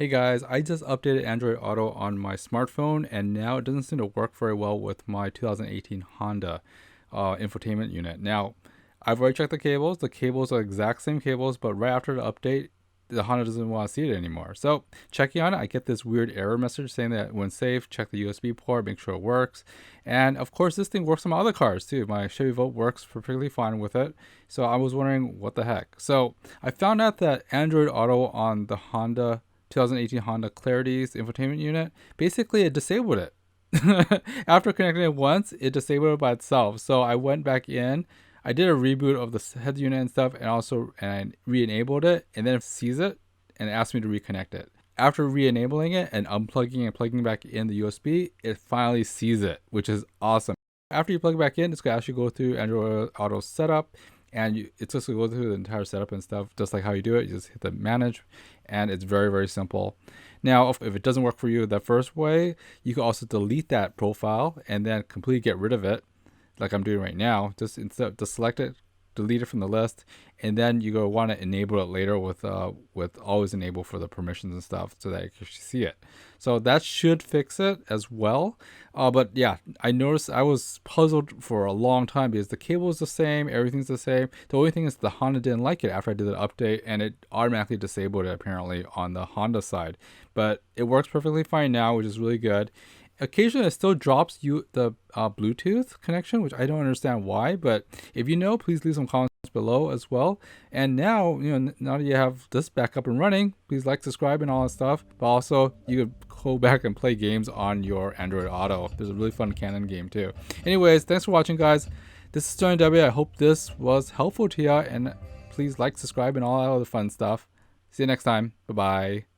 Hey guys, I just updated Android Auto on my smartphone and now it doesn't seem to work very well with my 2018 Honda infotainment unit. Now, I've already checked the cables. The cables are the exact same cables, but right after the update, the Honda doesn't want to see it anymore. So, checking on it, I get this weird error message saying that when safe, check the USB port, make sure it works. And of course, this thing works on my other cars too. My Chevy Volt works perfectly fine with it. So, I was wondering what the heck. So, I found out that Android Auto on the Honda 2018 Honda Clarity's infotainment unit, basically it disabled it. After connecting it once, it disabled it by itself. So I went back in, I did a reboot of the head unit and stuff, and I re-enabled it, and then it sees it and it asked me to reconnect it. After re-enabling it and unplugging and plugging back in the USB, it finally sees it, which is awesome. After you plug it back in, it's going to actually go through Android Auto setup, and it's just going to go through the entire setup and stuff, just like how you do it. You just hit the manage, and it's very, very simple. Now, if it doesn't work for you the first way, you can also delete that profile and then completely get rid of it, like I'm doing right now. Just select it, delete it from the list, and then you go want to enable it later with always enable for the permissions and stuff so that you can see it. So that should fix it as well. But yeah, I noticed I was puzzled for a long time because the cable is the same, everything's the same. The only thing is the Honda didn't like it after I did the update, and it automatically disabled it apparently on the Honda side. But it works perfectly fine now, which is really good. Occasionally, it still drops you the Bluetooth connection, which I don't understand why. But if you know, please leave some comments below as well. And now, now that you have this back up and running, please like, subscribe, and all that stuff. But also, you could go back and play games on your Android Auto. There's a really fun Canon game too. Anyways, thanks for watching, guys. This is Tony W. I hope this was helpful to you, and please like, subscribe, and all that other fun stuff. See you next time. Bye bye.